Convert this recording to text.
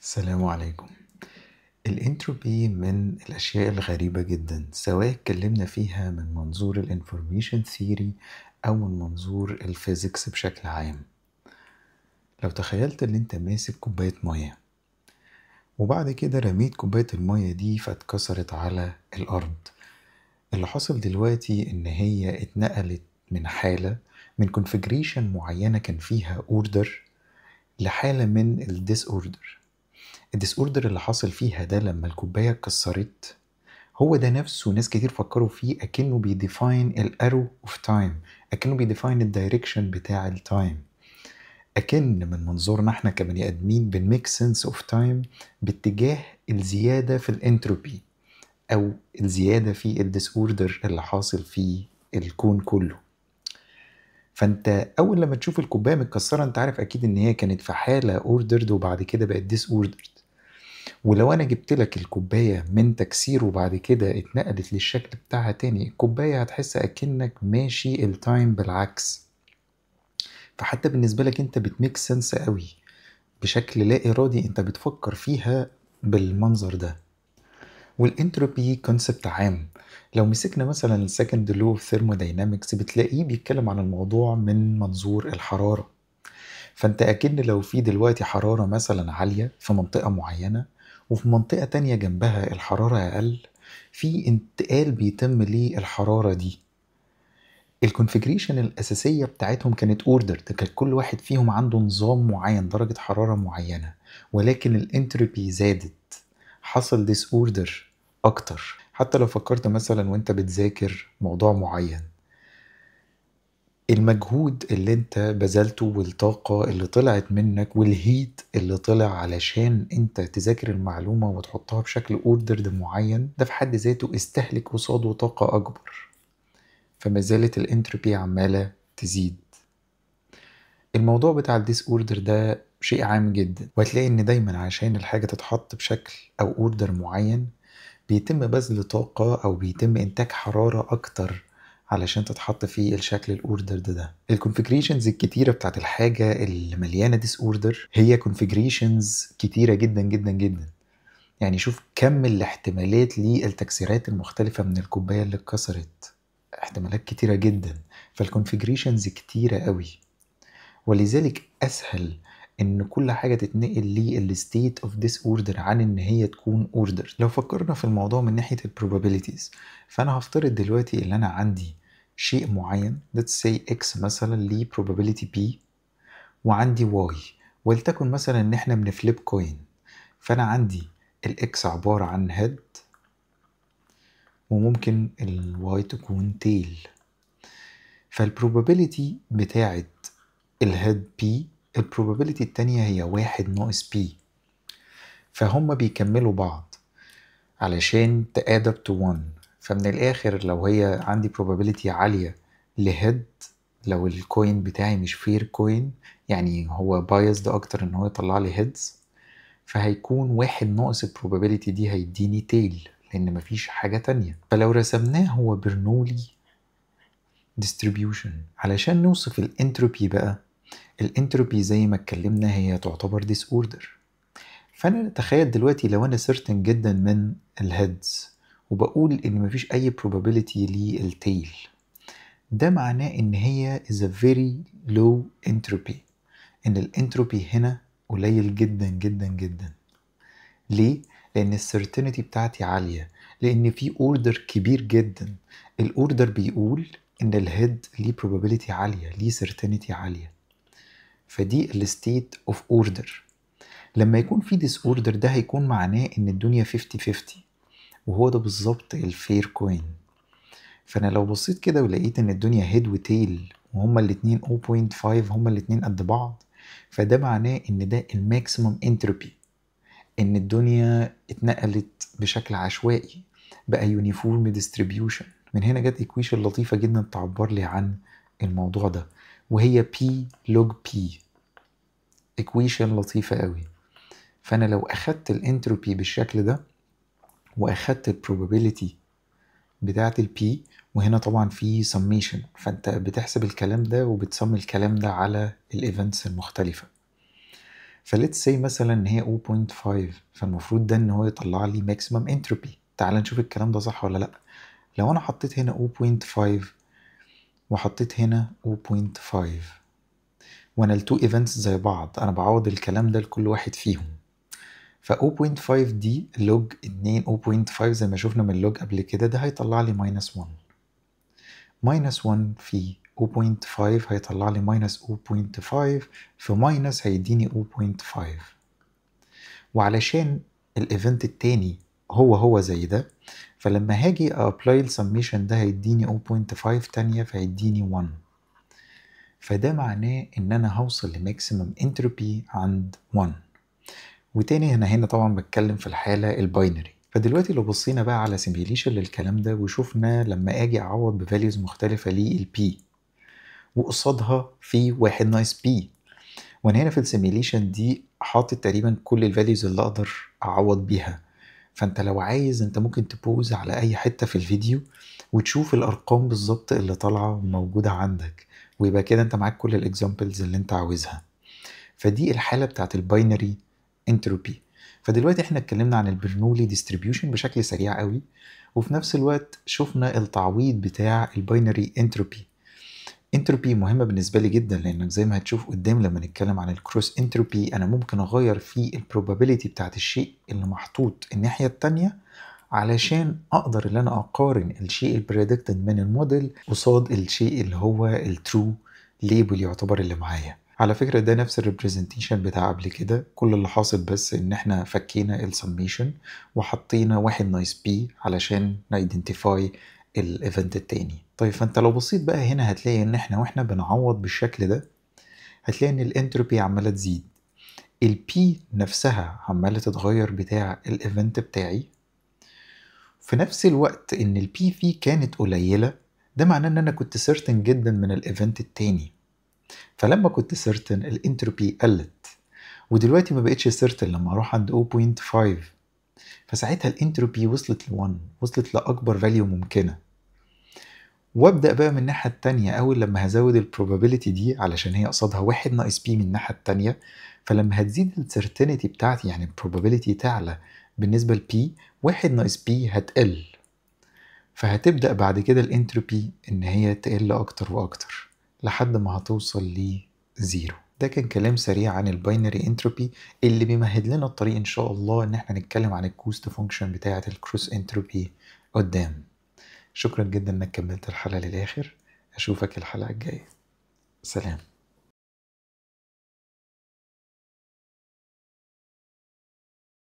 السلام عليكم. الانتروبي من الأشياء الغريبة جدا، سواء اتكلمنا فيها من منظور الانفورميشن ثيوري أو من منظور الفيزيكس بشكل عام. لو تخيلت ان انت ماسك كوباية مية وبعد كده رميت كوباية المية دي فاتكسرت على الأرض، اللي حصل دلوقتي ان هي اتنقلت من حالة من configuration معينة كان فيها اوردر لحالة من الديس اوردر. الديس اوردر اللي حاصل فيها ده لما الكوباية اتكسرت هو ده نفسه ناس كتير فكروا فيه أكنه بيديفاين الارو اوف تايم، أكنه بيديفاين الدايركشن بتاع التايم، أكن من منظورنا احنا كبني آدمين بنميك سنس اوف تايم باتجاه الزيادة في الانتروبي أو الزيادة في الديس اوردر اللي حاصل في الكون كله. فانت اول لما تشوف الكوبايه متكسره انت عارف اكيد ان هي كانت في حاله اوردرد وبعد كده بقت ديس اوردرد. ولو انا جبت لك الكوبايه من تكسير وبعد كده اتنقلت للشكل بتاعها تاني، الكوبايه هتحس اكنك ماشي التايم بالعكس. فحتى بالنسبه لك انت بتميك سنس قوي بشكل لا ارادي، انت بتفكر فيها بالمنظر ده. والانتروبي كونسبت عام، لو مسكنا مثلا السكند لو اوف ثيرموداينامكس بتلاقيه بيتكلم عن الموضوع من منظور الحراره. فانت اكن لو في دلوقتي حرارة مثلا عالية في منطقة معينة وفي منطقة تانية جنبها الحرارة اقل، في انتقال بيتم للحرارة دي. الكونفيجريشن الأساسية بتاعتهم كانت اوردر، كان كل واحد فيهم عنده نظام معين درجة حرارة معينة، ولكن الانتروبي زادت، حصل ديس اوردر اكتر. حتى لو فكرت مثلا وانت بتذاكر موضوع معين، المجهود اللي انت بذلته والطاقة اللي طلعت منك والهيت اللي طلع علشان انت تذاكر المعلومة وتحطها بشكل اوردرد معين، ده في حد ذاته استهلك قصاده طاقة اكبر، فما زالت الانتروبي عمالة تزيد. الموضوع بتاع الديس اوردر ده شيء عام جدا، وهتلاقي ان دايما عشان الحاجة تتحط بشكل او اوردر معين بيتم بذل طاقة أو بيتم إنتاج حرارة أكتر علشان تتحط في الشكل الأوردر ده. الكونفيجريشنز الكتيرة بتاعت الحاجة اللي مليانة ديس أوردر هي كونفيجريشنز كتيرة جدا جدا جدا. يعني شوف كم الاحتمالات للتكسيرات المختلفة من الكوباية اللي اتكسرت، احتمالات كتيرة جدا. فالكونفيجريشنز كتيرة قوي، ولذلك اسهل ان كل حاجه تتنقل للستيت اوف ديس اوردر عن ان هي تكون اوردر. لو فكرنا في الموضوع من ناحيه البروبابيليتيز، فانا هفترض دلوقتي ان انا عندي شيء معين let's say x مثلا ليه probability p، وعندي y، ولتكن مثلا ان احنا بنفليب كوين، فانا عندي الاكس عباره عن هيد وممكن الواي تكون تيل. فالبروبابيليتي بتاعت الهيد P، البروبابيليتي التانية هي 1 - P، فهم بيكملوا بعض علشان تقادر to 1. فمن الآخر لو هي عندي probability عالية لهيد، لو الكوين بتاعي مش فير كوين يعني هو بايزد أكتر إن هو يطلع لي هيدز، فهيكون 1 - البروبابيليتي دي هيديني تيل لأن مفيش حاجة تانية. فلو رسمناه هو برنولي distribution علشان نوصف الانتروبي بقى، الانتروبي زي ما اتكلمنا هي تعتبر ديس اوردر. فانا تخيل دلوقتي لو انا certain جدا من الهيدز وبقول ان مفيش اي probability للتيل، ده معناه ان هي is a very low entropy، ان الانتروبي هنا قليل جدا جدا جدا. ليه؟ لان السيرتينتي بتاعتي عالية، لان في اوردر كبير جدا. الاوردر بيقول ان الهيد ليه probability عالية، ليه certainty عالية، فدي الستيت اوف اوردر. لما يكون في ديس اوردر ده هيكون معناه ان الدنيا 50-50، وهو ده بالظبط الفير كوين. فانا لو بصيت كده ولقيت ان الدنيا هيد وتيل وهما الاتنين 0.5 هما الاتنين قد بعض، فده معناه ان ده الماكسيمم انتروبي، ان الدنيا اتنقلت بشكل عشوائي، بقى يونيفورم ديستريبيوشن. من هنا جت ايكويشن لطيفة جدا تعبر لي عن الموضوع ده، وهي P log P، ايكويشن لطيفة قوي. فانا لو اخدت الانتروبي بالشكل ده واخدت البروبابيليتي بتاعه البي، وهنا طبعا في سميشن، فانت بتحسب الكلام ده وبتسمي الكلام ده على الايفنتس المختلفه. فليتس سي مثلا ان هي 0.5، فالمفروض ده ان هو يطلع لي ماكسيمم انتروبي. تعال نشوف الكلام ده صح ولا لا. لو انا حطيت هنا 0.5 وحطيت هنا 0.5 وانا التو ايفنتس زي بعض، انا بعوض الكلام ده لكل واحد فيهم. ف 0.5 دي لوج 2 0.5 زي ما شفنا من اللوج قبل كده، ده هيطلع لي -1. -1 في 0.5 هيطلع لي -0.5 في ماينس هيديني 0.5. وعلشان الايفنت التاني هو زي ده، فلما هاجي ابلاي السميشن ده هيديني 0.5 تانية فهيديني 1. فده معناه ان انا هوصل لماكسيمم انتروبي عند 1. وتاني هنا طبعا بتكلم في الحالة الباينري. فدلوقتي لو بصينا بقى على سيميوليشن للكلام ده وشوفنا لما اجي اعوض بفاليوز مختلفة للبي وقصادها في واحد ناقص بي، وانا هنا في السيميوليشن دي حاطط تقريبا كل الفاليوز اللي اقدر اعوض بيها. فانت لو عايز انت ممكن تبوز على اي حتة في الفيديو وتشوف الارقام بالظبط اللي طالعة موجودة عندك، ويبقى كده انت معاك كل الاكزامبلز اللي انت عاوزها. فدي الحالة بتاعت الباينري انتروبي. فدلوقتي احنا اتكلمنا عن البرنولي ديستريبيوشن بشكل سريع قوي، وفي نفس الوقت شفنا التعويض بتاع الباينري انتروبي. انتروبي مهمة بالنسبة لي جدا، لانك زي ما هتشوف قدام لما نتكلم عن الكروس انتروبي انا ممكن اغير في البروبابيليتي بتاعت الشيء اللي محطوط الناحية التانية علشان اقدر ان انا اقارن الشيء البريدكتد من الموديل قصاد الشيء اللي هو الترو ليبل يعتبر اللي معايا. على فكرة ده نفس الريبريزنتيشن بتاع قبل كده، كل اللي حاصل بس ان احنا فكينا السميشن وحطينا واحد ناقص بي علشان نايدنتيفاي الايفنت التاني. طيب فانت لو بصيت بقى هنا هتلاقي ان احنا واحنا بنعوض بالشكل ده هتلاقي ان الانتروبي عمالة تزيد، البي نفسها عمالة تتغير بتاع الايفنت بتاعي، في نفس الوقت ان البي في كانت قليلة. ده معناه ان انا كنت سيرتن جدا من الايفنت التاني، فلما كنت سيرتن الانتروبي قلت، ودلوقتي ما بقتش سيرتن لما اروح عند 0.5، فساعتها الانتروبي وصلت ل1، وصلت لاكبر فاليو ممكنة. وابدا بقى من الناحية التانية اول لما هزود البروبابيلتي دي علشان هي قصادها واحد ناقص بي من الناحية التانية، فلما هتزيد السيرتينيتي بتاعتي يعني البروبابيلتي تعلى بالنسبة لبي، واحد ناقص بي هتقل، فهتبدأ بعد كده الانتروبي ان هي تقل اكتر واكتر لحد ما هتوصل لزيرو. ده كان كلام سريع عن الباينري انتروبي اللي بيمهد لنا الطريق ان شاء الله ان احنا نتكلم عن الكوست فانكشن بتاعة الكروس انتروبي قدام. شكرا جدا انك كملت الحلقة للاخر، اشوفك الحلقة الجاية. سلام.